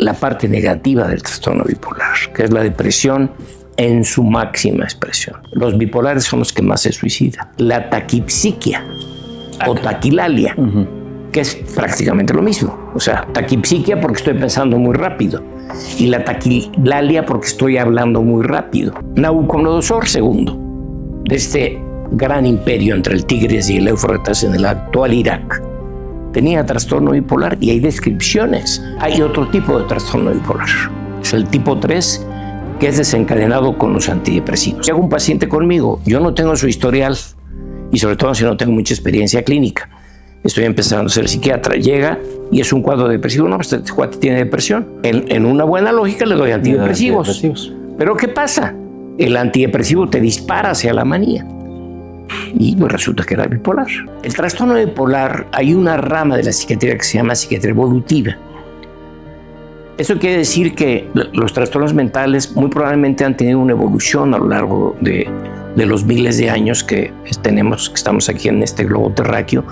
la parte negativa del trastorno bipolar, que es la depresión en su máxima expresión. Los bipolares son los que más se suicidan. La taquipsiquia o taquilalia, que es prácticamente lo mismo. O sea, taquipsiquia porque estoy pensando muy rápido y la taquilalia porque estoy hablando muy rápido. Nabucodonosor II, de este gran imperio entre el Tigris y el Éufrates en el actual Irak, tenía trastorno bipolar y hay descripciones. Hay otro tipo de trastorno bipolar. Es el tipo 3, que es desencadenado con los antidepresivos. Si hago un paciente conmigo, yo no tengo su historial y sobre todo si no tengo mucha experiencia clínica. Estoy empezando a ser psiquiatra. Llega y es un cuadro depresivo. No, pues este cuate tiene depresión. En una buena lógica le doy antidepresivos. Pero ¿qué pasa? El antidepresivo te dispara hacia la manía. Y pues resulta que era bipolar. El trastorno bipolar, hay una rama de la psiquiatría que se llama psiquiatría evolutiva. Eso quiere decir que los trastornos mentales muy probablemente han tenido una evolución a lo largo de los miles de años que estamos aquí en este globo terráqueo.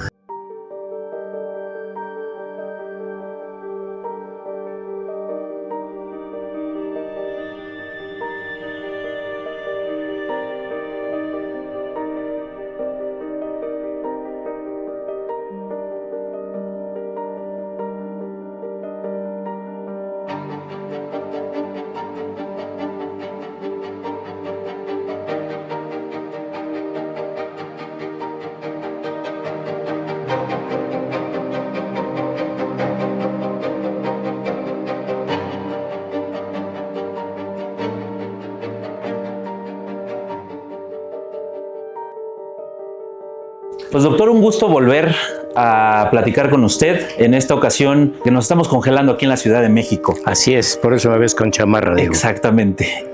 Pues doctor, un gusto volver a platicar con usted. En esta ocasión que nos estamos congelando aquí en la Ciudad de México. Así es, por eso me ves con chamarra, Diego. Exactamente.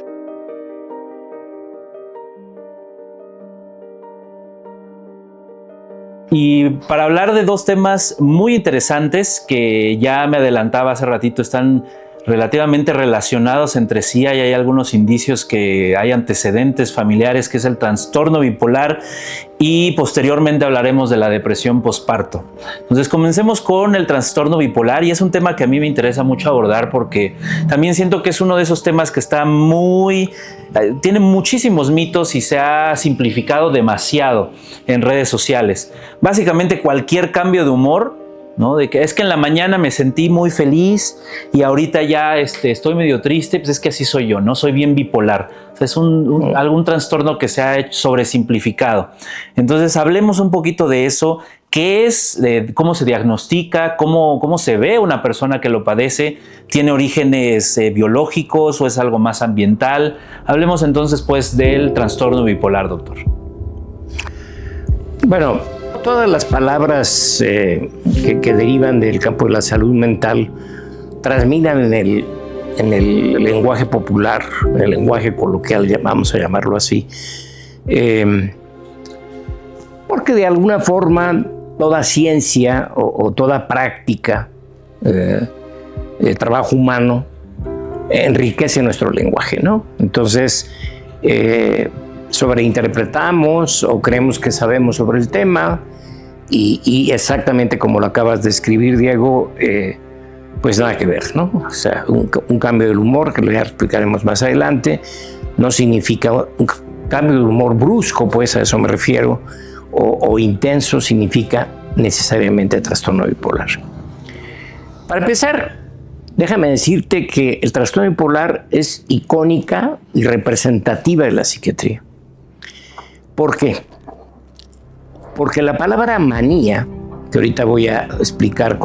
Y para hablar de dos temas muy interesantes que ya me adelantaba hace ratito, están relativamente relacionados entre sí. Hay algunos indicios que hay antecedentes familiares, que es el trastorno bipolar, y posteriormente hablaremos de la depresión posparto. Entonces comencemos con el trastorno bipolar, y es un tema que a mí me interesa mucho abordar porque también siento que es uno de esos temas que está tiene muchísimos mitos y se ha simplificado demasiado en redes sociales. Básicamente cualquier cambio de humor, ¿no? De que es que en la mañana me sentí muy feliz y ahorita ya estoy medio triste, pues es que así soy yo, ¿no? Soy bien bipolar. O sea, es algún trastorno que se ha sobresimplificado. Entonces, hablemos un poquito de eso. ¿Qué es? ¿Cómo se diagnostica? ¿Cómo se ve una persona que lo padece? ¿Tiene orígenes biológicos o es algo más ambiental? Hablemos entonces, pues, del trastorno bipolar, doctor. Bueno, todas las palabras que derivan del campo de la salud mental transmitan en el lenguaje popular, en el lenguaje coloquial, vamos a llamarlo así, porque de alguna forma toda ciencia o toda práctica de trabajo humano enriquece nuestro lenguaje, ¿no? Entonces, sobreinterpretamos o creemos que sabemos sobre el tema y exactamente como lo acabas de escribir, Diego, pues nada que ver, ¿no? O sea, un cambio del humor, que lo ya explicaremos más adelante, no significa un cambio de humor brusco, pues a eso me refiero, o intenso, significa necesariamente trastorno bipolar. Para empezar, déjame decirte que el trastorno bipolar es icónica y representativa de la psiquiatría. ¿Por qué? Porque la palabra manía, que ahorita voy a explicar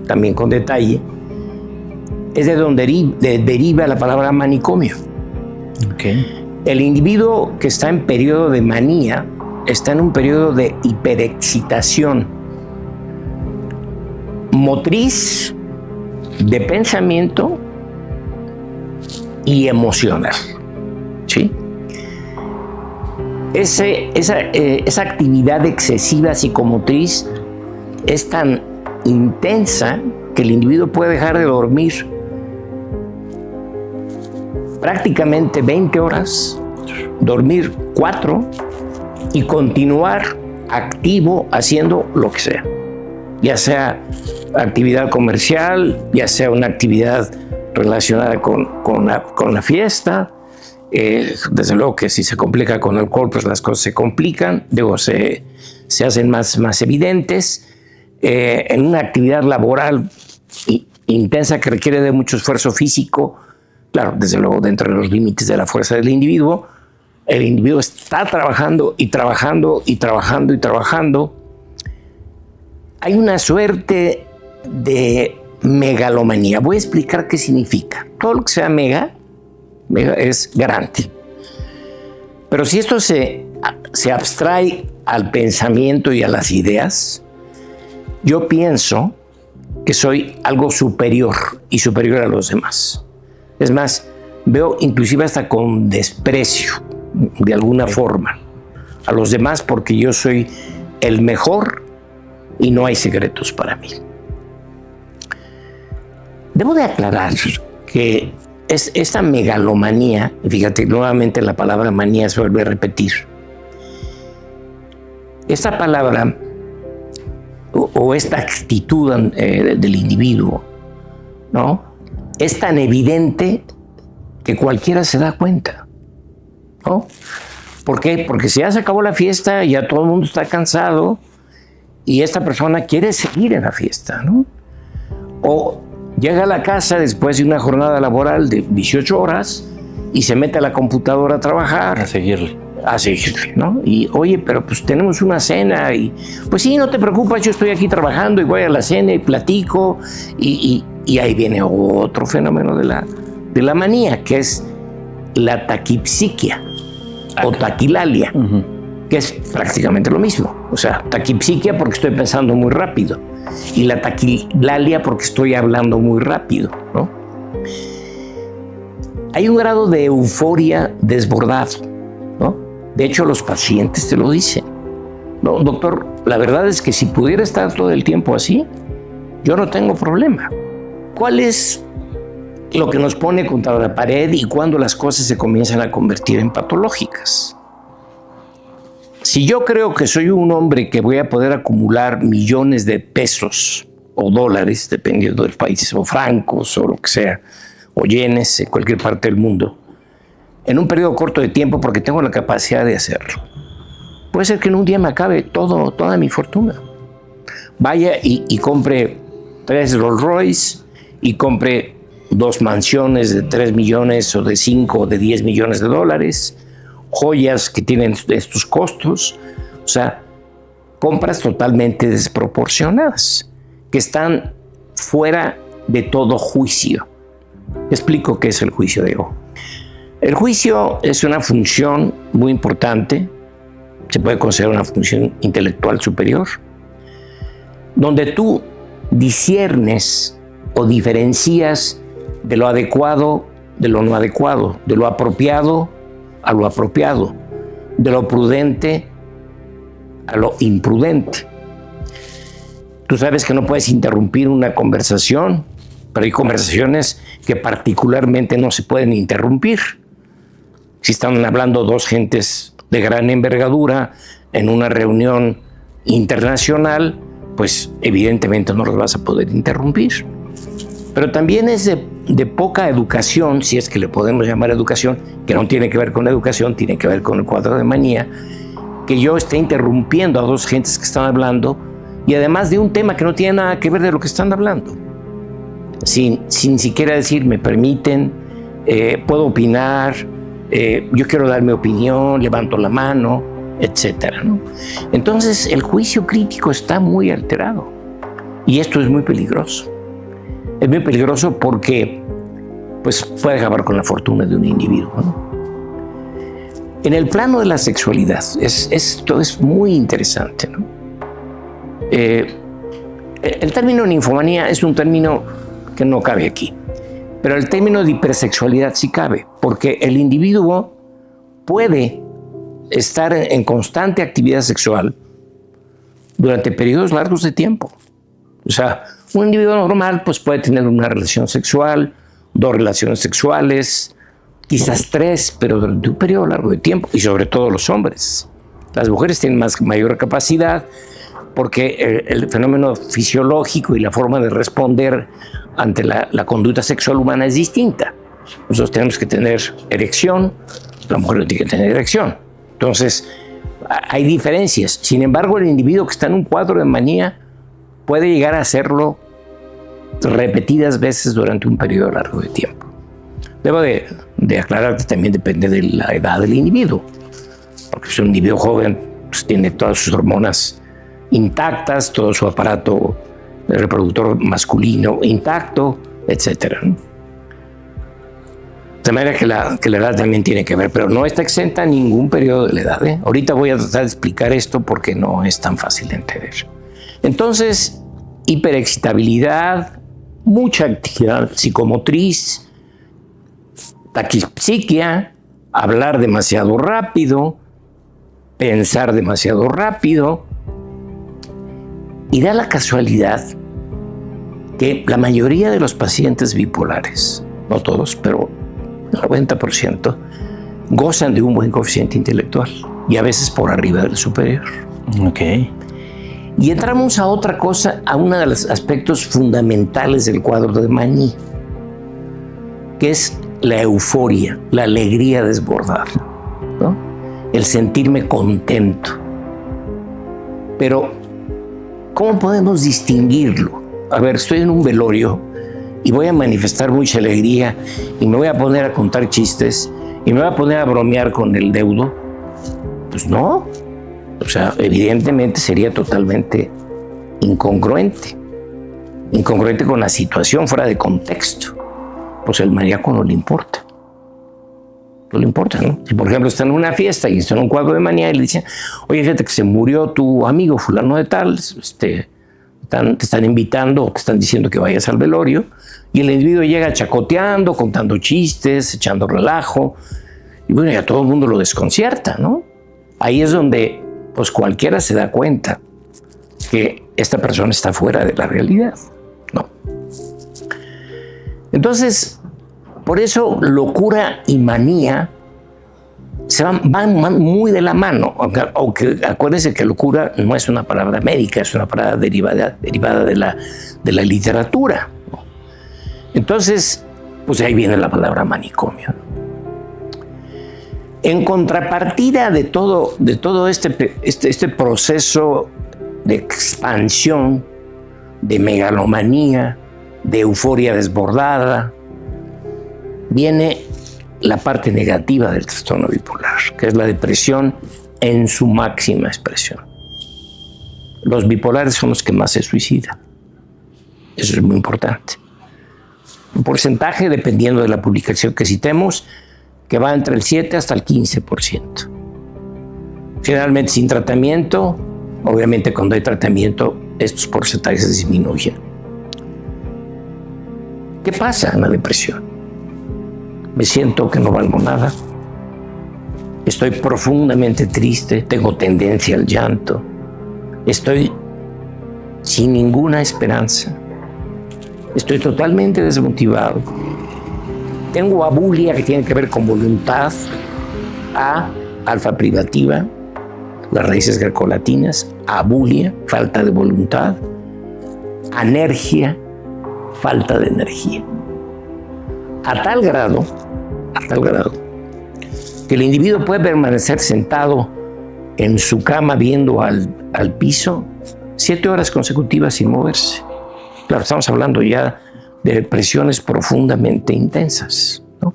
también con detalle, es de donde deriva la palabra manicomio. Okay. El individuo que está en periodo de manía está en un periodo de hiperexcitación motriz, de pensamiento y emocional, ¿sí? Esa actividad excesiva psicomotriz es tan intensa que el individuo puede dejar de dormir prácticamente 20 horas, dormir 4 y continuar activo haciendo lo que sea, ya sea actividad comercial, ya sea una actividad relacionada con la fiesta. Desde luego que si se complica con alcohol, pues las cosas se complican, se hacen más evidentes. En una actividad laboral intensa que requiere de mucho esfuerzo físico, claro, desde luego dentro de los límites de la fuerza del individuo, el individuo está trabajando y trabajando y trabajando y trabajando. Hay una suerte de megalomanía. Voy a explicar qué significa. Todo lo que sea mega es grande. Pero si esto se abstrae al pensamiento y a las ideas, yo pienso que soy algo superior y superior a los demás. Es más, veo inclusive hasta con desprecio, de alguna forma, a los demás porque yo soy el mejor y no hay secretos para mí. Debo de aclarar que esta megalomanía, fíjate, nuevamente la palabra manía se vuelve a repetir. Esta palabra o esta actitud del individuo, ¿no?, es tan evidente que cualquiera se da cuenta, ¿no? ¿Por qué? Porque si ya se acabó la fiesta, ya todo el mundo está cansado y esta persona quiere seguir en la fiesta, ¿no? O llega a la casa después de una jornada laboral de 18 horas y se mete a la computadora a trabajar. A seguirle, ¿no? Y oye, pero pues tenemos una cena y pues sí, no te preocupes, yo estoy aquí trabajando y voy a la cena y platico y ahí viene otro fenómeno de la manía, que es la taquipsiquia o taquilalia, que es prácticamente lo mismo. O sea, taquipsiquia porque estoy pensando muy rápido y la taquilalia porque estoy hablando muy rápido, ¿no? Hay un grado de euforia desbordado, ¿no? De hecho, los pacientes te lo dicen. No, doctor, la verdad es que si pudiera estar todo el tiempo así, yo no tengo problema. ¿Cuál es lo que nos pone contra la pared y cuando las cosas se comienzan a convertir en patológicas? Si yo creo que soy un hombre que voy a poder acumular millones de pesos o dólares, dependiendo del país, o francos o lo que sea, o yenes en cualquier parte del mundo, en un periodo corto de tiempo porque tengo la capacidad de hacerlo, puede ser que en un día me acabe toda mi fortuna. Vaya y compre 3 Rolls Royce y compre 2 mansiones de 3 millones o de 5 o de 10 millones de dólares, joyas que tienen estos costos, o sea, compras totalmente desproporcionadas, que están fuera de todo juicio. Explico qué es el juicio de ego. El juicio es una función muy importante, se puede considerar una función intelectual superior, donde tú disciernes o diferencias de lo adecuado de lo no adecuado, de lo apropiado a lo apropiado, de lo prudente a lo imprudente. Tú sabes que no puedes interrumpir una conversación, pero hay conversaciones que particularmente no se pueden interrumpir. Si están hablando 2 gentes de gran envergadura en una reunión internacional, pues evidentemente no los vas a poder interrumpir. Pero también es de poca educación, si es que le podemos llamar educación, que no tiene que ver con educación, tiene que ver con el cuadro de manía, que yo esté interrumpiendo a 2 gentes que están hablando y además de un tema que no tiene nada que ver de lo que están hablando. Sin siquiera decir, me permiten, puedo opinar, yo quiero dar mi opinión, levanto la mano, etcétera, ¿no? Entonces el juicio crítico está muy alterado y esto es muy peligroso. Es muy peligroso porque pues, puede acabar con la fortuna de un individuo, ¿no? En el plano de la sexualidad, esto es muy interesante, ¿no? El término ninfomanía es un término que no cabe aquí, pero el término de hipersexualidad sí cabe, porque el individuo puede estar en constante actividad sexual durante periodos largos de tiempo. O sea, un individuo normal pues, puede tener una relación sexual, 2 relaciones sexuales, quizás 3, pero durante un periodo largo de tiempo, y sobre todo los hombres. Las mujeres tienen mayor capacidad porque el fenómeno fisiológico y la forma de responder ante la conducta sexual humana es distinta. Nosotros tenemos que tener erección, la mujer no tiene que tener erección. Entonces, hay diferencias. Sin embargo, el individuo que está en un cuadro de manía puede llegar a hacerlo repetidas veces durante un periodo largo de tiempo. Debo de aclarar que también depende de la edad del individuo, porque si un individuo joven pues, tiene todas sus hormonas intactas, todo su aparato reproductor masculino intacto, etc. De manera que la edad también tiene que ver, pero no está exenta ningún periodo de la edad. Ahorita voy a tratar de explicar esto porque no es tan fácil de entender. Entonces, hiperexcitabilidad, mucha actividad psicomotriz, taquipsiquia, hablar demasiado rápido, pensar demasiado rápido, y da la casualidad que la mayoría de los pacientes bipolares, no todos, pero el 90%, gozan de un buen coeficiente intelectual y a veces por arriba del superior. Ok. Y entramos a otra cosa, a uno de los aspectos fundamentales del cuadro de manía, que es la euforia, la alegría desbordada, ¿no? El sentirme contento. Pero, ¿cómo podemos distinguirlo? A ver, estoy en un velorio y voy a manifestar mucha alegría y me voy a poner a contar chistes y me voy a poner a bromear con el deudo. Pues no. O sea, evidentemente sería totalmente incongruente. Incongruente con la situación, fuera de contexto. Pues el maníaco no le importa. No le importa, ¿no? Si, por ejemplo, está en una fiesta y está en un cuadro de manía y le dicen, oye, fíjate que se murió tu amigo fulano de tal, te están invitando o te están diciendo que vayas al velorio, y el individuo llega chacoteando, contando chistes, echando relajo, y bueno, ya todo el mundo lo desconcierta, ¿no? Ahí es donde pues cualquiera se da cuenta que esta persona está fuera de la realidad, ¿no? Entonces, por eso locura y manía van muy de la mano, aunque acuérdense que locura no es una palabra médica, es una palabra derivada de la literatura, ¿no? Entonces, pues ahí viene la palabra manicomio, ¿no? En contrapartida de todo este proceso de expansión, de megalomanía, de euforia desbordada, viene la parte negativa del trastorno bipolar, que es la depresión en su máxima expresión. Los bipolares son los que más se suicidan. Eso es muy importante. Un porcentaje, dependiendo de la publicación que citemos, que va entre el 7 hasta el 15%. Generalmente sin tratamiento, obviamente cuando hay tratamiento, estos porcentajes disminuyen. ¿Qué pasa en la depresión? Me siento que no valgo nada, estoy profundamente triste, tengo tendencia al llanto, estoy sin ninguna esperanza, estoy totalmente desmotivado, tengo abulia que tiene que ver con voluntad, alfa privativa, las raíces grecolatinas, abulia, falta de voluntad, anergia, falta de energía. A tal grado que el individuo puede permanecer sentado en su cama viendo al piso 7 horas consecutivas sin moverse. Claro, estamos hablando ya de depresiones profundamente intensas, ¿no?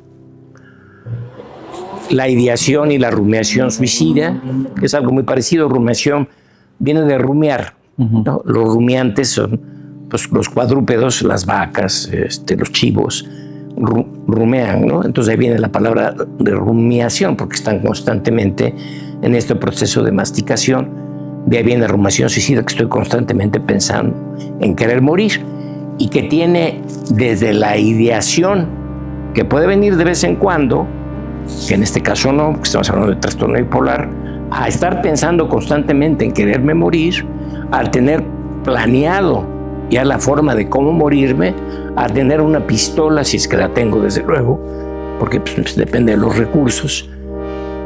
La ideación y la rumiación suicida, que es algo muy parecido. Rumiación viene de rumiar, ¿no? Los rumiantes son pues, los cuadrúpedos, las vacas, los chivos, rumean, ¿no? Entonces ahí viene la palabra de rumiación, porque están constantemente en este proceso de masticación. De ahí viene la rumiación suicida, que estoy constantemente pensando en querer morir, y que tiene desde la ideación, que puede venir de vez en cuando, que en este caso no, porque estamos hablando de trastorno bipolar, a estar pensando constantemente en quererme morir, al tener planeado ya la forma de cómo morirme, a tener una pistola, si es que la tengo desde luego, porque pues, depende de los recursos,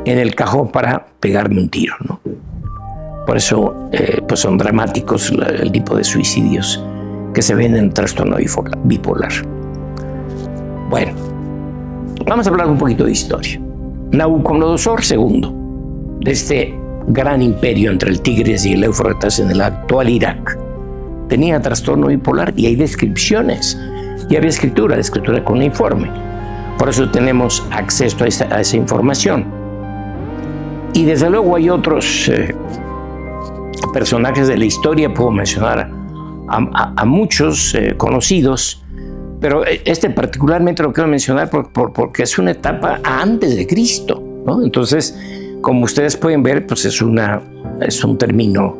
en el cajón para pegarme un tiro, ¿no? Por eso pues son dramáticos el tipo de suicidios que se ven en el trastorno bipolar. Bueno, vamos a hablar un poquito de historia. Nabucodonosor II, de este gran imperio entre el Tigris y el Éufrates en el actual Irak, tenía trastorno bipolar y hay descripciones. Y había escritura cuneiforme. Por eso tenemos acceso a esa información. Y desde luego hay otros personajes de la historia, puedo mencionar a muchos conocidos, pero este particularmente lo quiero mencionar porque es una etapa antes de Cristo, ¿no? Entonces, como ustedes pueden ver, pues es un término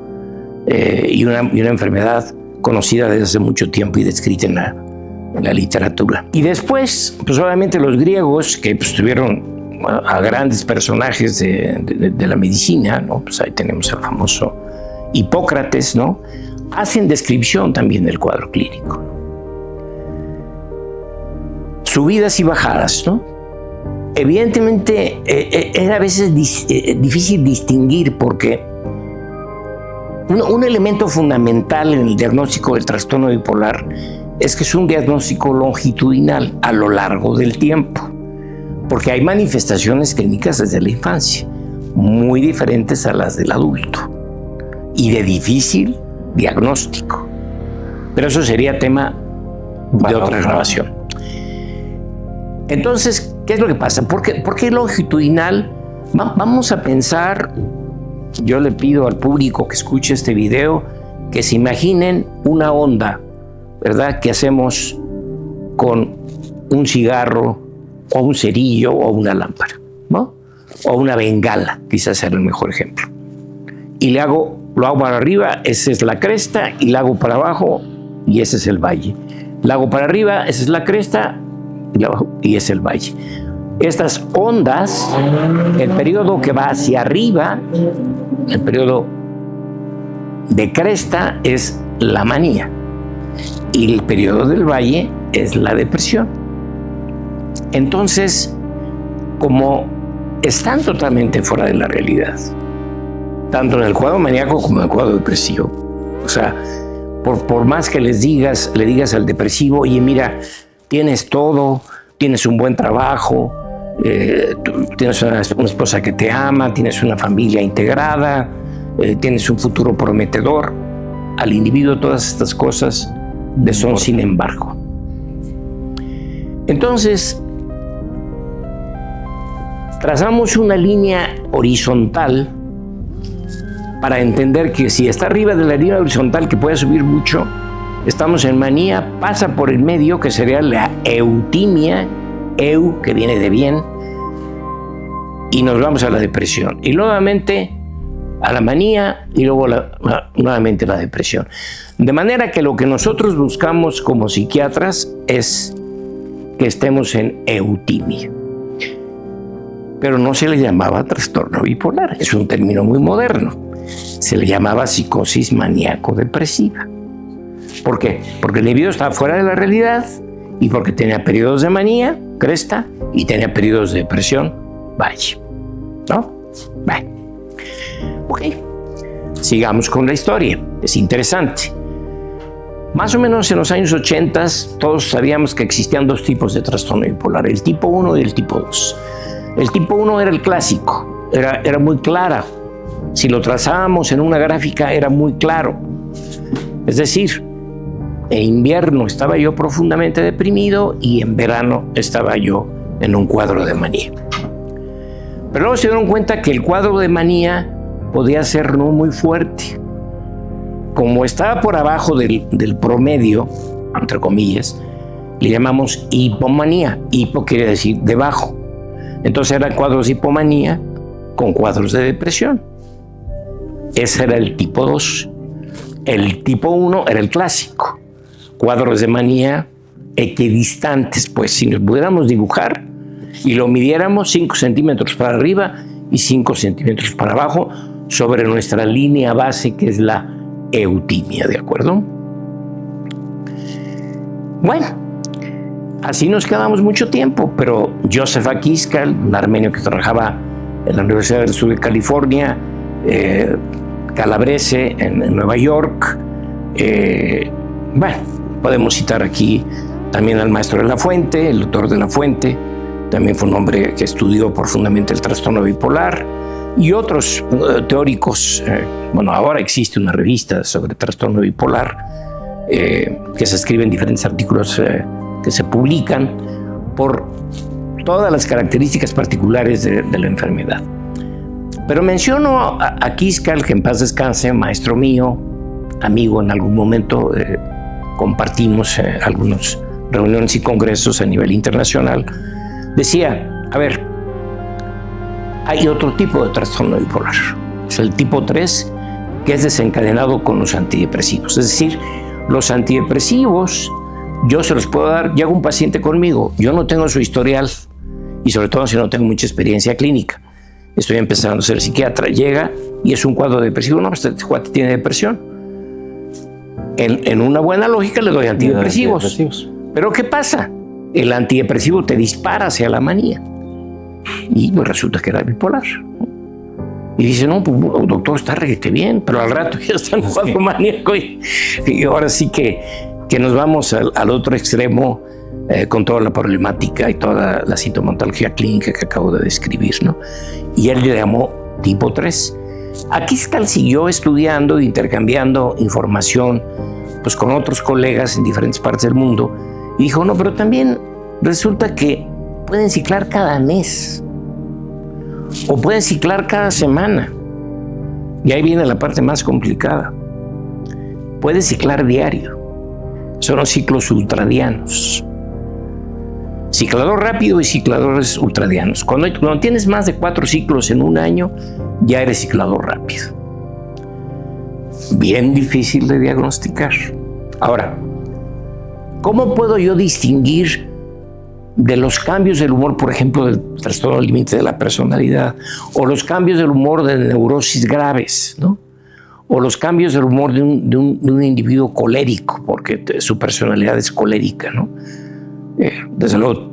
y una enfermedad conocida desde hace mucho tiempo y descrita en la literatura. Y después, pues obviamente los griegos, que pues, tuvieron a grandes personajes de la medicina, ¿no? Pues ahí tenemos al famoso Hipócrates, ¿no? Hacen descripción también del cuadro clínico. Subidas y bajadas, ¿no? Evidentemente era a veces difícil distinguir porque un elemento fundamental en el diagnóstico del trastorno bipolar es que es un diagnóstico longitudinal a lo largo del tiempo, porque hay manifestaciones clínicas desde la infancia, muy diferentes a las del adulto y de difícil diagnóstico. Pero eso sería tema de otra grabación. Entonces, ¿qué es lo que pasa? ¿Por qué longitudinal? Vamos a pensar, yo le pido al público que escuche este video que se imaginen una onda, ¿verdad?, que hacemos con un cigarro o un cerillo o una lámpara, ¿no? O una bengala, quizás sea el mejor ejemplo. Y lo hago para arriba, esa es la cresta, y lo hago para abajo, y ese es el valle. Lo hago para arriba, esa es la cresta, y es el valle. Estas ondas, el periodo que va hacia arriba, el periodo de cresta es la manía, y el periodo del valle es la depresión. Entonces, como están totalmente fuera de la realidad, tanto en el cuadro maníaco como en el cuadro depresivo, o sea, por más que le digas al depresivo, oye, mira, tienes todo, tienes un buen trabajo, tienes una esposa que te ama, tienes una familia integrada, tienes un futuro prometedor, al individuo todas estas cosas le son sin embargo. Entonces, trazamos una línea horizontal para entender que si está arriba de la línea horizontal, que puede subir mucho, estamos en manía, pasa por el medio, que sería la eutimia, que viene de bien, y nos vamos a la depresión. Y nuevamente a la manía y luego nuevamente la depresión. De manera que lo que nosotros buscamos como psiquiatras es que estemos en eutimia. Pero no se le llamaba trastorno bipolar, es un término muy moderno. Se le llamaba psicosis maníaco-depresiva. ¿Por qué? Porque el individuo estaba fuera de la realidad y porque tenía periodos de manía, cresta, y tenía periodos de depresión, valle. ¿No? Vale. Ok. Sigamos con la historia. Es interesante. Más o menos en los años 80 todos sabíamos que existían dos tipos de trastorno bipolar, el tipo 1 y el tipo 2. El tipo 1 era el clásico, era muy clara. Si lo trazábamos en una gráfica era muy claro. Es decir, en invierno estaba yo profundamente deprimido y en verano estaba yo en un cuadro de manía. Pero luego se dieron cuenta que el cuadro de manía podía ser no muy fuerte. Como estaba por abajo del promedio, entre comillas, le llamamos hipomanía. Hipo quiere decir debajo. Entonces eran cuadros de hipomanía con cuadros de depresión. Ese era el tipo 2. El tipo 1 era el clásico. Cuadros de manía equidistantes, pues si nos pudiéramos dibujar y lo midiéramos 5 centímetros para arriba y 5 centímetros para abajo sobre nuestra línea base, que es la eutimia, ¿de acuerdo? Bueno, así nos quedamos mucho tiempo, pero Joseph Akiskal, un armenio que trabajaba en la Universidad del Sur de California, Calabrese en Nueva York, bueno, Podemos citar aquí también al maestro de la Fuente, el doctor de la Fuente, también fue un hombre que estudió profundamente el trastorno bipolar, y otros teóricos. Bueno, ahora existe una revista sobre trastorno bipolar que se escriben diferentes artículos que se publican por todas las características particulares de la enfermedad. Pero menciono a Quiscal, que en paz descanse, maestro mío, amigo en algún momento, compartimos algunas reuniones y congresos a nivel internacional. Decía, a ver, hay otro tipo de trastorno bipolar, es el tipo 3, que es desencadenado con los antidepresivos. Es decir, los antidepresivos yo se los puedo dar, llega un paciente conmigo, yo no tengo su historial y sobre todo si no tengo mucha experiencia clínica, estoy empezando a ser psiquiatra, llega y es un cuadro depresivo, no, pues este cuate tiene depresión. En una buena lógica le doy antidepresivos. Pero ¿qué pasa? El antidepresivo te dispara hacia la manía y pues resulta que era bipolar. Y dice, no, pues, doctor, está reguete bien, pero al rato ya está en cuadro maníaco y ahora sí que nos vamos al otro extremo con toda la problemática y toda la sintomatología clínica que acabo de describir, ¿no? Y él le llamó tipo 3. Aquí Quiscal siguió estudiando e intercambiando información pues, con otros colegas en diferentes partes del mundo y dijo, no, pero también resulta que pueden ciclar cada mes o pueden ciclar cada semana. Y ahí viene la parte más complicada. Puede ciclar diario. Son los ciclos ultradianos. Ciclador rápido y cicladores ultradianos. Cuando tienes más de 4 ciclos en un año, ya eres ciclador rápido. Bien difícil de diagnosticar. Ahora, ¿cómo puedo yo distinguir de los cambios del humor, por ejemplo, del trastorno límite de la personalidad, o los cambios del humor de neurosis graves, ¿no? O los cambios del humor de un individuo colérico, porque su personalidad es colérica, ¿no? Desde luego,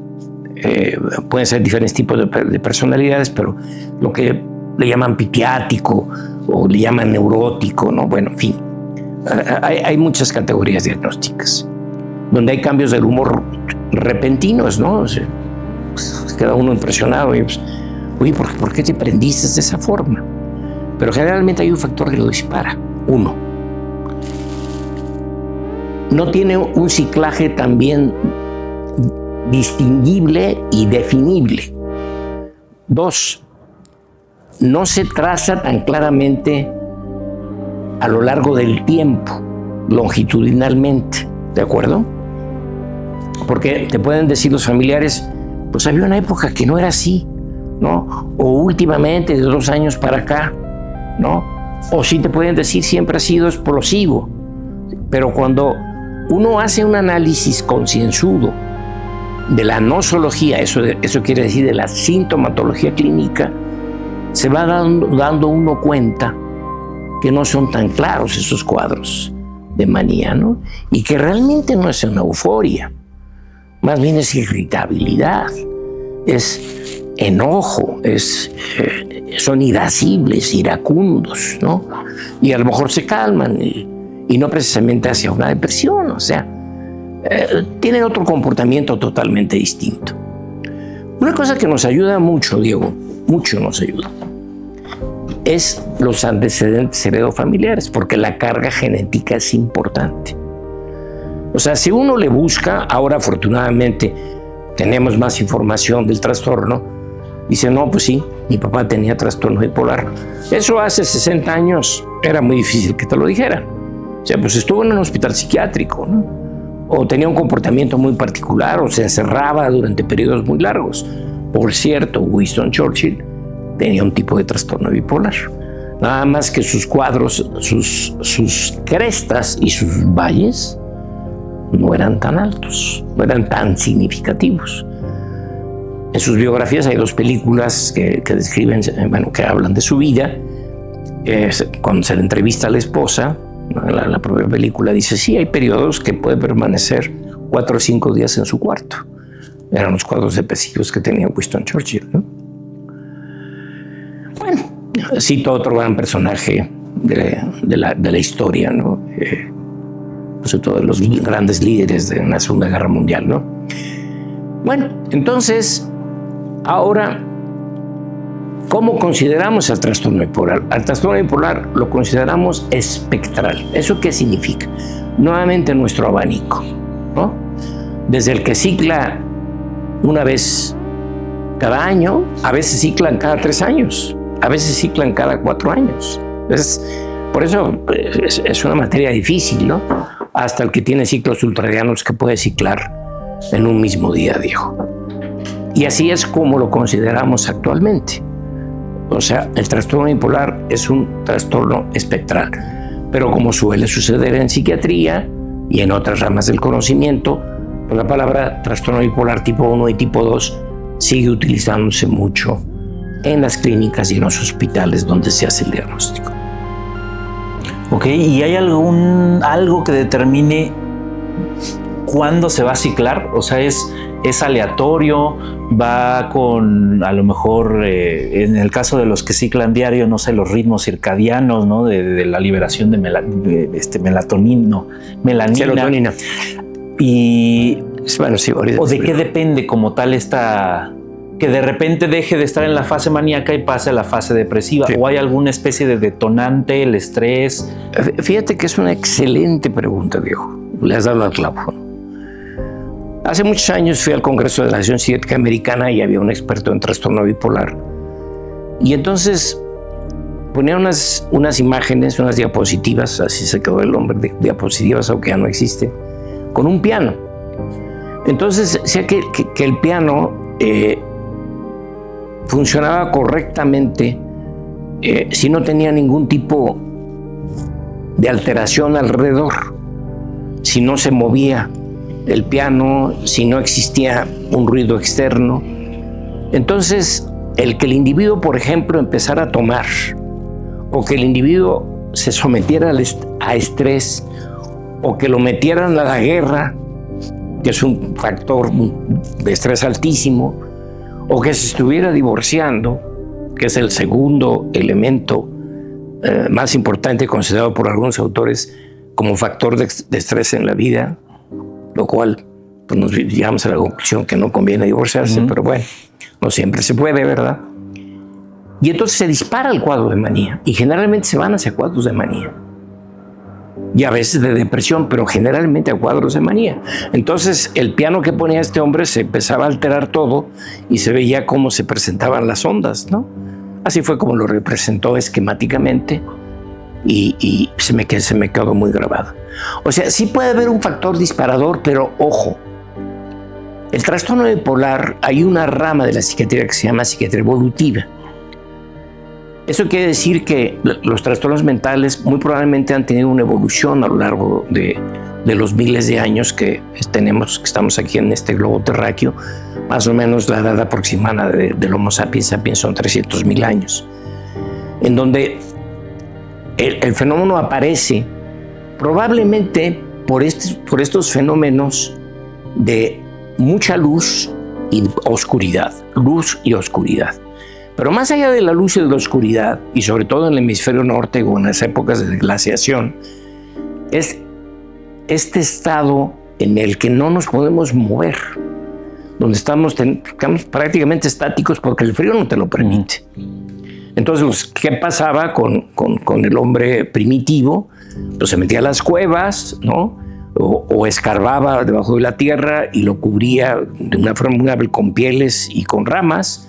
pueden ser diferentes tipos de personalidades, pero lo que le llaman pitiático o le llaman neurótico, ¿no? Bueno, en fin, hay muchas categorías diagnósticas donde hay cambios del humor repentinos, ¿no? O sea, pues, queda uno impresionado y pues, oye, ¿por qué te prendiste de esa forma? Pero generalmente hay un factor que lo dispara. 1, no tiene un ciclaje también distinguible y definible. 2, no se traza tan claramente a lo largo del tiempo, longitudinalmente, ¿de acuerdo? Porque te pueden decir los familiares, pues había una época que no era así, ¿no? O últimamente, de 2 años para acá, ¿no? O sí te pueden decir, siempre ha sido explosivo. Pero cuando uno hace un análisis concienzudo de la nosología, eso quiere decir de la sintomatología clínica, se va dando uno cuenta que no son tan claros esos cuadros de manía, ¿no? Y que realmente no es una euforia, más bien es irritabilidad, es enojo, son irascibles, iracundos, ¿no? Y a lo mejor se calman y no precisamente hacia una depresión, o sea, tienen otro comportamiento totalmente distinto. Una cosa que nos ayuda mucho, Diego, mucho nos ayuda, es los antecedentes heredofamiliares, porque la carga genética es importante. O sea, si uno le busca, ahora afortunadamente tenemos más información del trastorno, dice, no, pues sí, mi papá tenía trastorno bipolar. Eso hace 60 años era muy difícil que te lo dijeran. O sea, pues estuvo en un hospital psiquiátrico, ¿no? O tenía un comportamiento muy particular, o se encerraba durante periodos muy largos. Por cierto, Winston Churchill tenía un tipo de trastorno bipolar. Nada más que sus cuadros, sus crestas y sus valles no eran tan altos, no eran tan significativos. En sus biografías hay 2 películas que describen, bueno, que hablan de su vida. Cuando se le entrevista a la esposa, la propia película dice, sí, hay periodos que puede permanecer 4 o 5 días en su cuarto. Eran los cuadros depresivos que tenía Winston Churchill, ¿no? Bueno, cito otro gran personaje de la historia, ¿no? sobre todo de los grandes líderes de la Segunda Guerra Mundial, ¿no? Bueno, entonces, ahora, ¿cómo consideramos al trastorno bipolar? Al trastorno bipolar lo consideramos espectral. ¿Eso qué significa? Nuevamente nuestro abanico, ¿no? Desde el que cicla una vez cada año, a veces ciclan cada 3 años, a veces ciclan cada 4 años. Por eso es una materia difícil, ¿no? Hasta el que tiene ciclos ultradianos que puede ciclar en un mismo día, Diego. Y así es como lo consideramos actualmente. O sea, el trastorno bipolar es un trastorno espectral. Pero como suele suceder en psiquiatría y en otras ramas del conocimiento, pues la palabra trastorno bipolar tipo 1 y tipo 2 sigue utilizándose mucho en las clínicas y en los hospitales donde se hace el diagnóstico. Ok, ¿y hay algo que determine cuándo se va a ciclar? O sea, ¿es aleatorio? ¿Va con, a lo mejor, en el caso de los que ciclan diario, no sé, los ritmos circadianos, ¿no? De la liberación de melanina. Serotonina. Y, bueno, sí, ¿o de qué depende como tal que de repente deje de estar en la fase maníaca y pase a la fase depresiva? Sí. ¿O hay alguna especie de detonante, el estrés? Fíjate que es una excelente pregunta, viejo. Le has dado al clavo. Hace muchos años fui al Congreso de la Asociación Psiquiátrica Americana y había un experto en trastorno bipolar. Y entonces ponía unas imágenes, unas diapositivas, así se quedó el nombre de diapositivas, aunque ya no existe, con un piano. Entonces decía que el piano funcionaba correctamente si no tenía ningún tipo de alteración alrededor, si no se movía el piano, si no existía un ruido externo. Entonces, el que el individuo, por ejemplo, empezara a tomar, o que el individuo se sometiera a estrés, o que lo metieran a la guerra, que es un factor de estrés altísimo, o que se estuviera divorciando, que es el segundo elemento más importante considerado por algunos autores como factor de estrés en la vida, lo cual pues, nos llegamos a la conclusión que no conviene divorciarse, pero bueno, no siempre se puede, ¿verdad? Y entonces se dispara el cuadro de manía, y generalmente se van hacia cuadros de manía, y a veces de depresión, pero generalmente a cuadros de manía. Entonces el piano que ponía este hombre se empezaba a alterar todo y se veía cómo se presentaban las ondas, ¿no? Así fue como lo representó esquemáticamente y se me quedó muy grabado. O sea, sí puede haber un factor disparador, pero ojo, el trastorno bipolar, hay una rama de la psiquiatría que se llama psiquiatría evolutiva. Eso quiere decir que los trastornos mentales muy probablemente han tenido una evolución a lo largo de los miles de años que estamos aquí en este globo terráqueo. Más o menos la edad aproximada del Homo sapiens sapiens son 300.000 años, en donde el fenómeno aparece probablemente por estos fenómenos de mucha luz y oscuridad, luz y oscuridad. Pero más allá de la luz y de la oscuridad, y sobre todo en el hemisferio norte o en las épocas de glaciación, es este estado en el que no nos podemos mover, donde estamos prácticamente estáticos porque el frío no te lo permite. Entonces, ¿qué pasaba con el hombre primitivo? Pues se metía a las cuevas, ¿no? O escarbaba debajo de la tierra y lo cubría de una forma muy hábil con pieles y con ramas.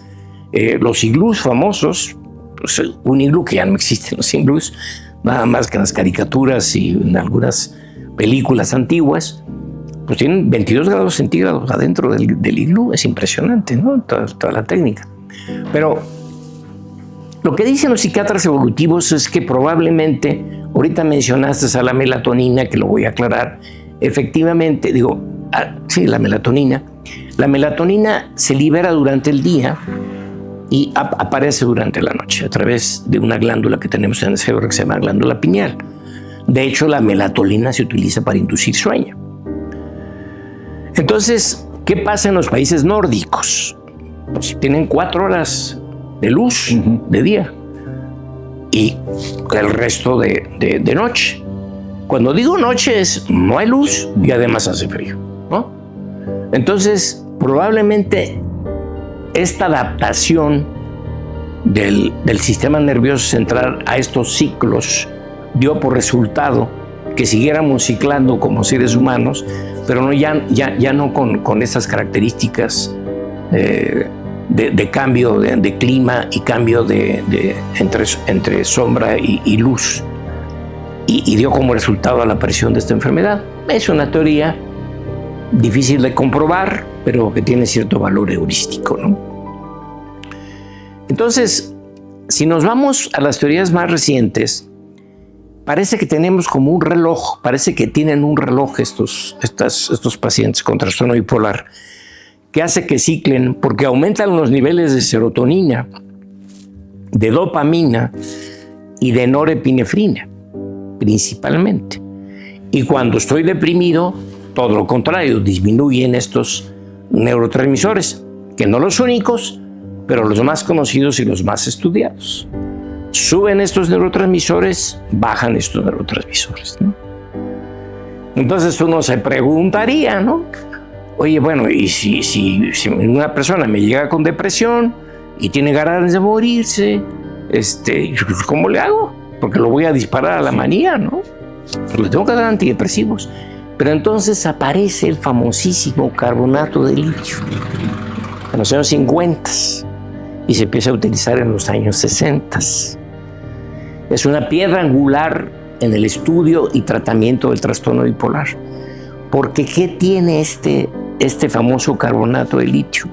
Los iglús famosos, pues un iglú que ya no existen los iglús, nada más que en las caricaturas y en algunas películas antiguas, pues tienen 22 grados centígrados adentro del iglú. Es impresionante, ¿no? Toda la técnica. Pero lo que dicen los psiquiatras evolutivos es que probablemente, ahorita mencionaste a la melatonina, que lo voy a aclarar, efectivamente, sí, la melatonina se libera durante el día y aparece durante la noche a través de una glándula que tenemos en el cerebro que se llama glándula pineal. De hecho, la melatonina se utiliza para inducir sueño. Entonces, ¿qué pasa en los países nórdicos? Pues tienen 4 horas de luz de día y el resto de noche. Cuando digo noche no hay luz y además hace frío, ¿no? Entonces, probablemente esta adaptación del sistema nervioso central a estos ciclos dio por resultado que siguiéramos ciclando como seres humanos, pero no, ya no con esas características de cambio de clima y cambio entre sombra y luz, y dio como resultado a la aparición de esta enfermedad. Es una teoría difícil de comprobar, pero que tiene cierto valor heurístico, ¿no? Entonces, si nos vamos a las teorías más recientes, parece que tenemos como un reloj, parece que tienen un reloj estos pacientes con trastorno bipolar, que hace que ciclen porque aumentan los niveles de serotonina, de dopamina y de norepinefrina, principalmente. Y cuando estoy deprimido, todo lo contrario, disminuyen estos neurotransmisores, que no los únicos, pero los más conocidos y los más estudiados. Suben estos neurotransmisores, bajan estos neurotransmisores, ¿no? Entonces uno se preguntaría, ¿no? Oye, bueno, y si una persona me llega con depresión y tiene ganas de morirse, ¿cómo le hago? Porque lo voy a disparar a la manía, ¿no? Pues le tengo que dar antidepresivos. Pero entonces aparece el famosísimo carbonato de litio en los años 50 y se empieza a utilizar en los años 60. Es una piedra angular en el estudio y tratamiento del trastorno bipolar. Porque ¿qué tiene este famoso carbonato de litio?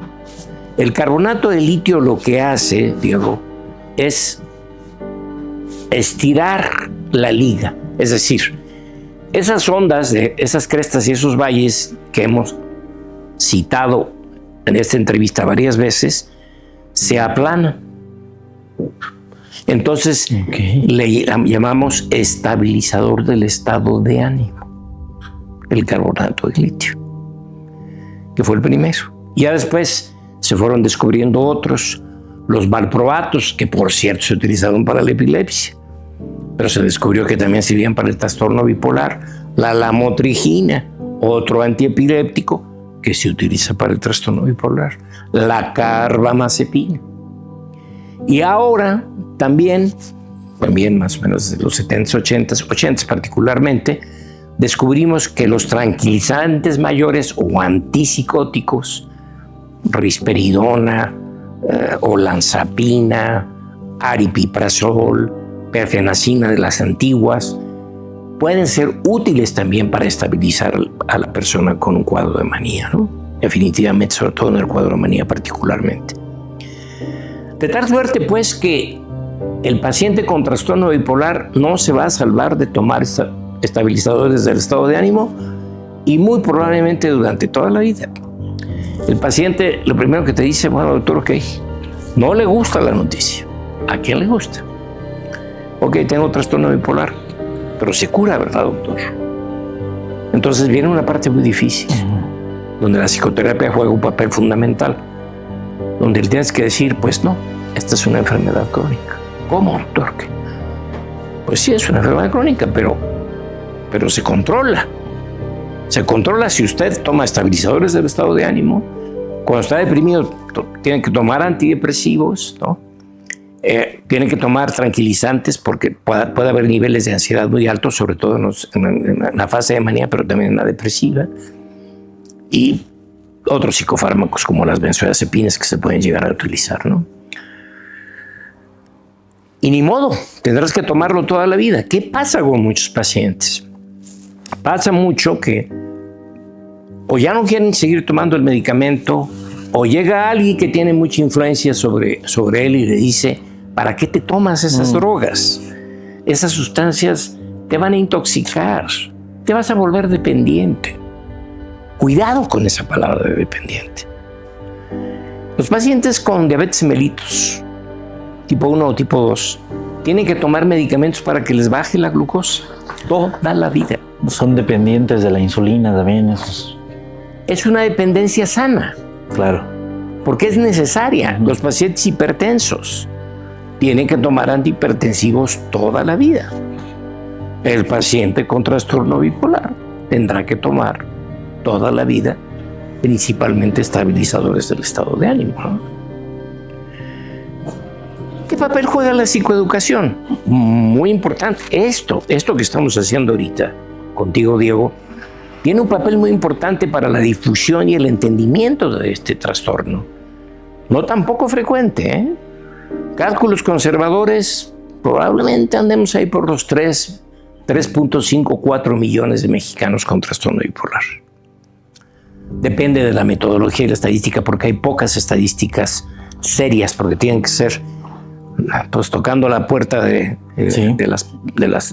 El carbonato de litio lo que hace, Diego, es estirar la liga. Es decir, esas ondas, esas crestas y esos valles que hemos citado en esta entrevista varias veces, se aplanan. Entonces, le llamamos estabilizador del estado de ánimo, el carbonato de litio, que fue el primero. Ya después se fueron descubriendo otros, los valproatos, que por cierto se utilizaron para la epilepsia, pero se descubrió que también sirvían para el trastorno bipolar. La lamotrigina, otro antiepiléptico que se utiliza para el trastorno bipolar. La carbamazepina. Y ahora también más o menos de los 70s, 80s particularmente, descubrimos que los tranquilizantes mayores o antipsicóticos, risperidona, olanzapina, aripiprazol, perfenacina de las antiguas, pueden ser útiles también para estabilizar a la persona con un cuadro de manía, ¿no? Definitivamente, sobre todo en el cuadro de manía particularmente. De tal suerte, pues, que el paciente con trastorno bipolar no se va a salvar de tomar estabilizadores del estado de ánimo y muy probablemente durante toda la vida. El paciente, lo primero que te dice, bueno, doctor, ok, no le gusta la noticia. ¿A quién le gusta? Ok, tengo trastorno bipolar, pero se cura, ¿verdad, doctor? Entonces viene una parte muy difícil, donde la psicoterapia juega un papel fundamental, donde le tienes que decir, pues no, esta es una enfermedad crónica. ¿Cómo, doctor? Pues sí, es una enfermedad crónica, pero se controla. Se controla si usted toma estabilizadores del estado de ánimo. Cuando está deprimido, tiene que tomar antidepresivos, ¿no? Tiene que tomar tranquilizantes porque puede haber niveles de ansiedad muy altos, sobre todo en la fase de manía, pero también en la depresiva. Y otros psicofármacos como las benzodiazepinas que se pueden llegar a utilizar, ¿no? Y ni modo, tendrás que tomarlo toda la vida. ¿Qué pasa con muchos pacientes? Pasa mucho que o ya no quieren seguir tomando el medicamento, o llega alguien que tiene mucha influencia sobre él y le dice, ¿para qué te tomas esas drogas? Esas sustancias te van a intoxicar, te vas a volver dependiente. Cuidado con esa palabra de dependiente. Los pacientes con diabetes mellitus, tipo 1 o tipo 2, tienen que tomar medicamentos para que les baje la glucosa toda la vida. Son dependientes de la insulina también. Es una dependencia sana. Claro. Porque es necesaria. Los pacientes hipertensos tienen que tomar antihipertensivos toda la vida. El paciente con trastorno bipolar tendrá que tomar toda la vida principalmente estabilizadores del estado de ánimo, ¿no? ¿Qué papel juega la psicoeducación? Muy importante. Esto que estamos haciendo ahorita contigo, Diego, tiene un papel muy importante para la difusión y el entendimiento de este trastorno. No tan poco frecuente, ¿eh? Cálculos conservadores, probablemente andemos ahí por los 3.5, 4 millones de mexicanos con trastorno bipolar. Depende de la metodología y la estadística, porque hay pocas estadísticas serias, porque tienen que ser pues tocando la puerta de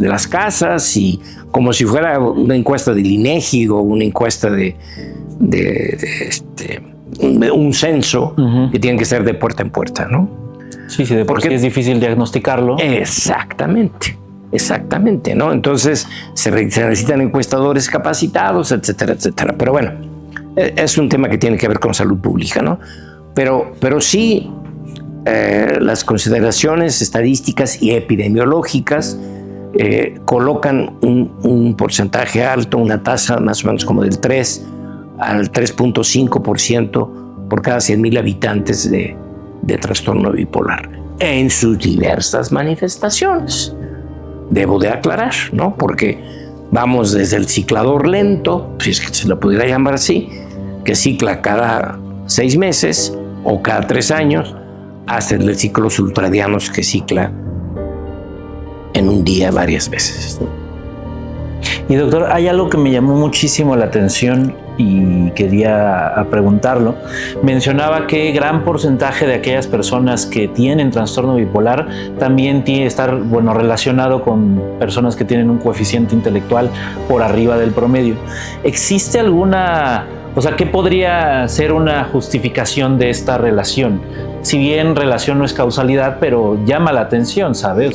las casas, y como si fuera una encuesta del INEGI o una encuesta de un censo, que tienen que ser de puerta en puerta, ¿no? Sí, de por sí es difícil diagnosticarlo. Exactamente, ¿no? Entonces se necesitan encuestadores capacitados, etcétera, etcétera. Pero bueno, es un tema que tiene que ver con salud pública, ¿no? Pero sí, las consideraciones estadísticas y epidemiológicas colocan un porcentaje alto, una tasa más o menos como del 3 al 3.5% por cada 100,000 habitantes de trastorno bipolar en sus diversas manifestaciones. Debo de aclarar, ¿no? Porque vamos desde el ciclador lento, si es que se lo pudiera llamar así, que cicla cada 6 meses o cada 3 años, hasta el de ciclos ultradianos que cicla en un día varias veces. Y doctor, hay algo que me llamó muchísimo la atención y quería preguntarlo. Mencionaba que gran porcentaje de aquellas personas que tienen trastorno bipolar también tiene que estar, relacionado con personas que tienen un coeficiente intelectual por arriba del promedio. ¿Existe alguna, qué podría ser una justificación de esta relación? Si bien relación no es causalidad, pero llama la atención, ¿sabe?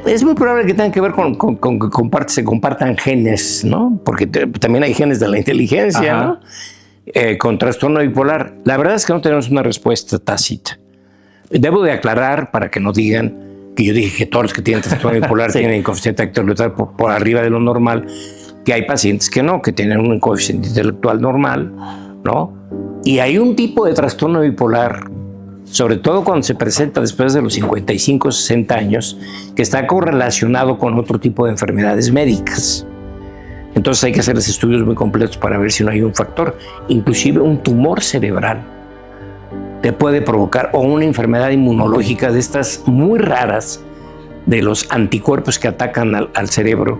Es muy probable que tenga que ver con que se compartan genes, ¿no? Porque también hay genes de la inteligencia, ¿no? Con trastorno bipolar. La verdad es que no tenemos una respuesta tácita. Debo de aclarar, para que no digan que yo dije que todos los que tienen trastorno bipolar tienen coeficiente intelectual por arriba de lo normal, que hay pacientes que no, que tienen un coeficiente intelectual normal, ¿no? Y hay un tipo de trastorno bipolar, sobre todo cuando se presenta después de los 55, 60 años, que está correlacionado con otro tipo de enfermedades médicas. Entonces hay que hacerles estudios muy completos para ver si no hay un factor. Inclusive un tumor cerebral te puede provocar, o una enfermedad inmunológica de estas muy raras, de los anticuerpos que atacan al cerebro,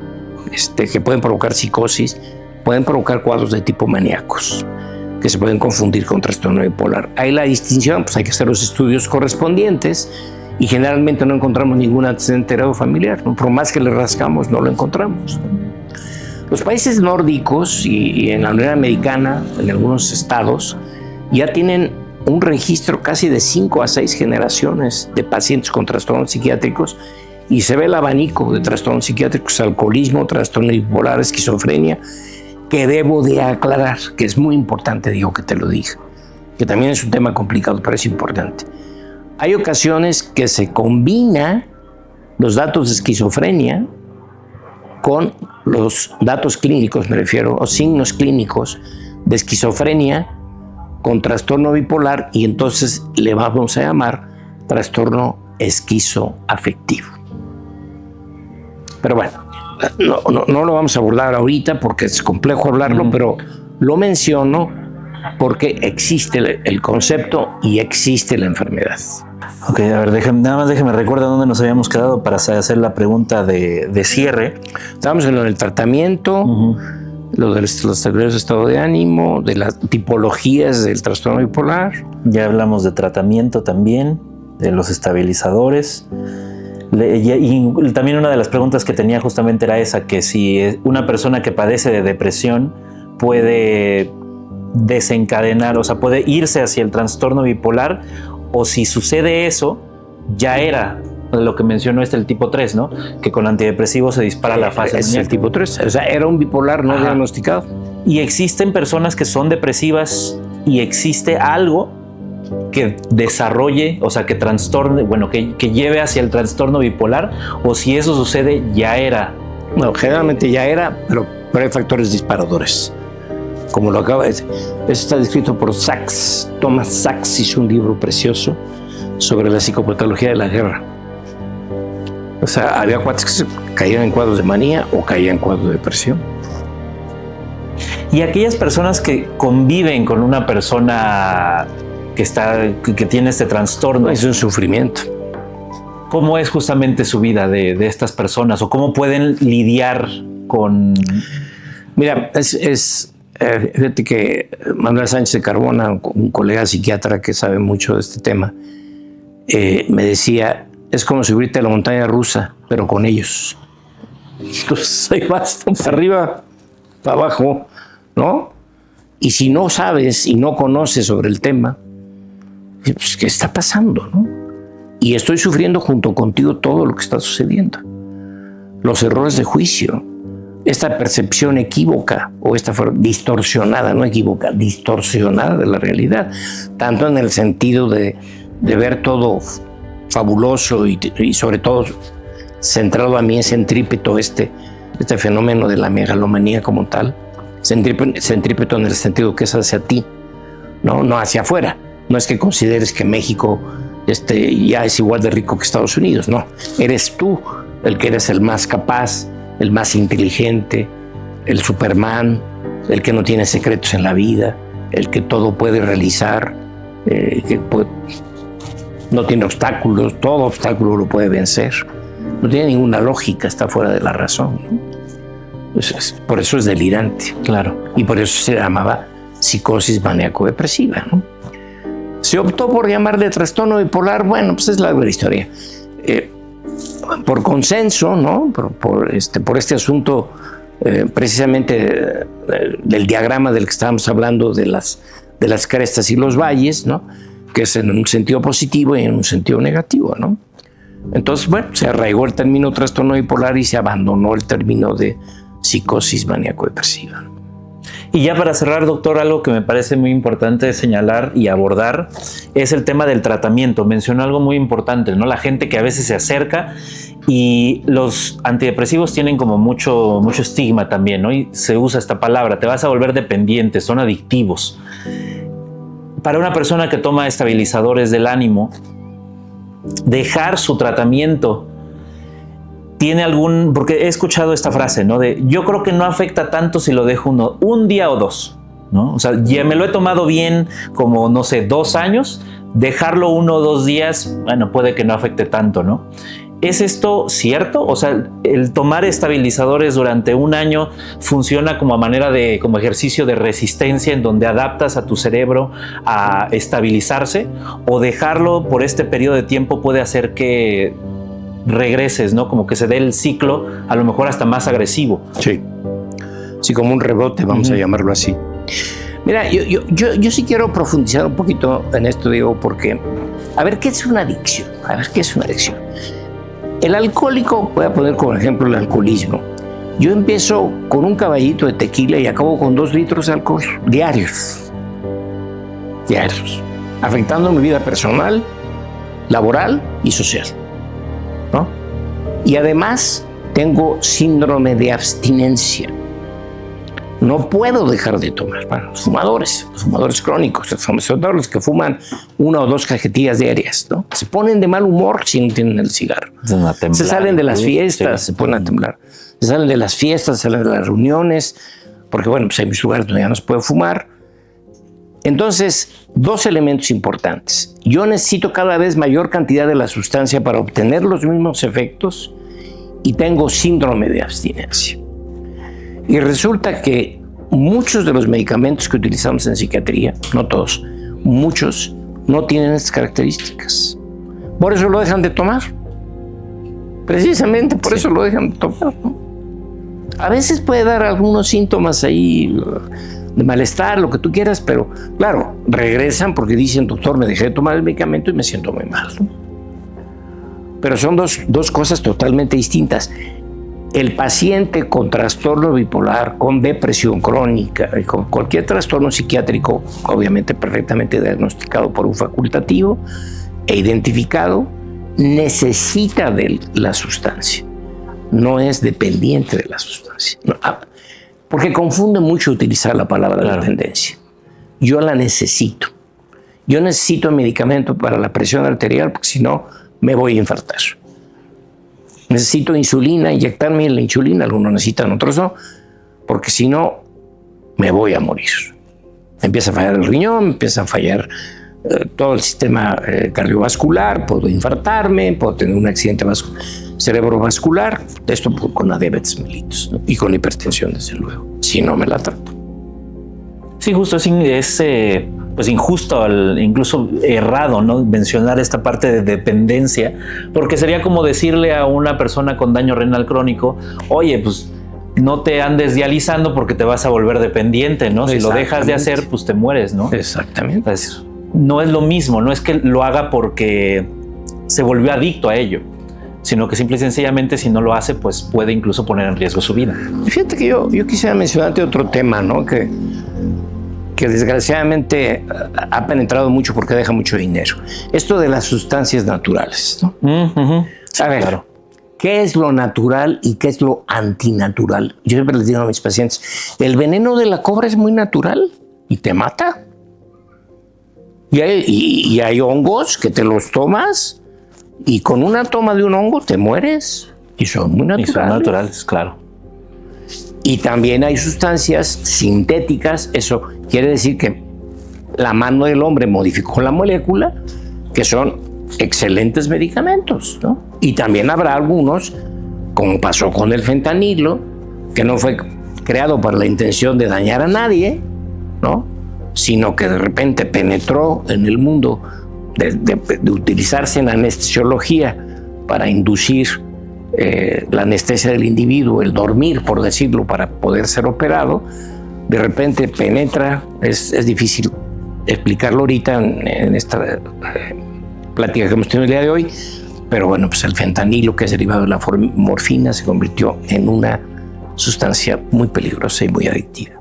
que pueden provocar psicosis, pueden provocar cuadros de tipo maníacos, que se pueden confundir con trastorno bipolar. Ahí la distinción, pues hay que hacer los estudios correspondientes, y generalmente no encontramos ningún antecedente familiar, ¿no? Por más que le rascamos, no lo encontramos, ¿no? Los países nórdicos y en la Unión Americana, en algunos estados, ya tienen un registro casi de 5 a 6 generaciones de pacientes con trastornos psiquiátricos, y se ve el abanico de trastornos psiquiátricos: alcoholismo, trastorno bipolar, esquizofrenia, que debo de aclarar, que es muy importante, digo, que te lo diga, que también es un tema complicado, pero es importante. Hay ocasiones que se combina los datos de esquizofrenia con los datos clínicos, me refiero, o signos clínicos de esquizofrenia con trastorno bipolar, y entonces le vamos a llamar trastorno esquizoafectivo. Pero bueno, no lo vamos a abordar ahorita porque es complejo hablarlo, pero lo menciono porque existe el concepto y existe la enfermedad. Ok, a ver, nada más déjeme recordar dónde nos habíamos quedado para hacer la pregunta de cierre. Estábamos en lo del tratamiento, lo de los estados de ánimo, de las tipologías del trastorno bipolar. Ya hablamos de tratamiento también, de los estabilizadores. Y también una de las preguntas que tenía justamente era esa, que si una persona que padece de depresión puede desencadenar, puede irse hacia el trastorno bipolar, o si sucede eso, ya era lo que mencionó el tipo 3, ¿no? Que con antidepresivos se dispara la fase. Es el tipo 3, era un bipolar no diagnosticado. Y existen personas que son depresivas y existe algo que desarrolle, o sea, que trastorne, bueno, que lleve hacia el trastorno bipolar, o si eso sucede, ya era. No, generalmente ya era, pero hay factores disparadores. Como lo acaba de decir. Eso está descrito por Sachs. Thomas Sachs hizo un libro precioso sobre la psicopatología de la guerra. O sea, había cuates que se caían en cuadros de manía o caían en cuadros de depresión. Y aquellas personas que conviven con una persona que tiene este trastorno. Es un sufrimiento. ¿Cómo es justamente su vida de estas personas? ¿O cómo pueden lidiar con...? Mira, fíjate que Manuel Sánchez de Carbona, un colega psiquiatra que sabe mucho de este tema, me decía, es como subirte a la montaña rusa, pero con ellos. Entonces ahí vas para arriba, para abajo, ¿no? Y si no sabes y no conoces sobre el tema, pues, ¿qué está pasando, no? Y estoy sufriendo junto contigo todo lo que está sucediendo. Los errores de juicio, esta percepción equívoca o esta distorsionada, no equívoca, distorsionada de la realidad, tanto en el sentido de ver todo fabuloso y sobre todo centrado a mí en centrípeto este fenómeno de la megalomanía como tal, centrípeto en el sentido que es hacia ti, no hacia afuera. No es que consideres que México ya es igual de rico que Estados Unidos, no. Eres tú el que eres el más capaz, el más inteligente, el Superman, el que no tiene secretos en la vida, el que todo puede realizar, no tiene obstáculos, todo obstáculo lo puede vencer. No tiene ninguna lógica, está fuera de la razón, ¿no? Por eso es delirante. Claro. Y por eso se llamaba psicosis maníaco-depresiva, ¿no? Se optó por llamarle trastorno bipolar, bueno, pues es larga la historia. Por consenso, ¿no? Por este asunto precisamente del diagrama del que estábamos hablando de las crestas y los valles, ¿no? Que es en un sentido positivo y en un sentido negativo, ¿no? Entonces, bueno, se arraigó el término trastorno bipolar y se abandonó el término de psicosis maníaco-depresiva. Y ya para cerrar, doctor, algo que me parece muy importante señalar y abordar es el tema del tratamiento. Mencionó algo muy importante, ¿no? La gente que a veces se acerca y los antidepresivos tienen como mucho estigma también, ¿no? Y se usa esta palabra, te vas a volver dependiente, son adictivos. Para una persona que toma estabilizadores del ánimo, dejar su tratamiento tiene porque he escuchado esta frase, ¿no? Yo creo que no afecta tanto si lo dejo un día o dos, ¿no? O sea, ya me lo he tomado bien como, no sé, 2 años, dejarlo 1 o 2 días, bueno, puede que no afecte tanto, ¿no? ¿Es esto cierto? O sea, el tomar estabilizadores durante 1 año funciona como como ejercicio de resistencia en donde adaptas a tu cerebro a estabilizarse, o dejarlo por este periodo de tiempo puede hacer que regreses, ¿no? Como que se dé el ciclo, a lo mejor hasta más agresivo. Sí, como un rebote, vamos a llamarlo así. Mira, yo sí quiero profundizar un poquito en esto, Diego, porque a ver, ¿qué es una adicción? El alcohólico, voy a poner como ejemplo el alcoholismo. Yo empiezo con un caballito de tequila y acabo con 2 litros de alcohol diarios, afectando mi vida personal, laboral y social, ¿no? Y además tengo síndrome de abstinencia. No puedo dejar de tomar. Bueno, los fumadores crónicos, sobre todo los que fuman 1 o 2 cajetillas diarias, ¿no? Se ponen de mal humor si no tienen el cigarro. Se salen de las fiestas, se ponen a temblar. Se salen de las fiestas, se salen de las reuniones, porque bueno, pues hay mis lugares donde ya no se puede fumar. Entonces, 2 elementos importantes. Yo necesito cada vez mayor cantidad de la sustancia para obtener los mismos efectos y tengo síndrome de abstinencia. Y resulta que muchos de los medicamentos que utilizamos en psiquiatría, no todos, muchos no tienen estas características. Por eso lo dejan de tomar. Precisamente por eso lo dejan de tomar, ¿no? A veces puede dar algunos síntomas ahí de malestar, lo que tú quieras, pero claro, regresan porque dicen, doctor, me dejé de tomar el medicamento y me siento muy mal, ¿no? Pero son dos cosas totalmente distintas. El paciente con trastorno bipolar, con depresión crónica, con cualquier trastorno psiquiátrico, obviamente perfectamente diagnosticado por un facultativo e identificado, necesita de la sustancia. No es dependiente de la sustancia. No, porque confunde mucho utilizar la palabra dependencia. Yo la necesito. Yo necesito medicamento para la presión arterial porque si no me voy a infartar. Necesito insulina, inyectarme la insulina, algunos necesitan, otros no, porque si no me voy a morir. Empieza a fallar el riñón, empieza a fallar todo el sistema cardiovascular, puedo infartarme, puedo tener un accidente cerebrovascular, esto con la diabetes mellitus, ¿no? Y con hipertensión, desde luego, si no me la trato. Sí, justo es pues injusto, incluso errado, ¿no? Mencionar esta parte de dependencia, porque sería como decirle a una persona con daño renal crónico, oye, pues no te andes dializando porque te vas a volver dependiente, ¿no? Si lo dejas de hacer, pues te mueres, ¿no? Exactamente. Pues, no es lo mismo, no es que lo haga porque se volvió adicto a ello, sino que simple y sencillamente si no lo hace, pues puede incluso poner en riesgo su vida. Fíjate que yo quisiera mencionarte otro tema, ¿no? Que desgraciadamente ha penetrado mucho porque deja mucho dinero. Esto de las sustancias naturales, ¿no? Sí, a ver, claro. ¿Qué es lo natural y qué es lo antinatural? Yo siempre les digo a mis pacientes, el veneno de la cobra es muy natural y te mata. Y hay hongos que te los tomas y con una toma de un hongo te mueres y son muy naturales. Y son naturales, claro. Y también hay sustancias sintéticas, eso quiere decir que la mano del hombre modificó la molécula, que son excelentes medicamentos, ¿no? Y también habrá algunos, como pasó con el fentanilo, que no fue creado para la intención de dañar a nadie, ¿no? Sino que de repente penetró en el mundo de utilizarse en anestesiología para inducir la anestesia del individuo, el dormir, por decirlo, para poder ser operado. De repente penetra, es difícil explicarlo ahorita en esta plática que hemos tenido el día de hoy, pero bueno, pues el fentanilo, que es derivado de la morfina, se convirtió en una sustancia muy peligrosa y muy adictiva.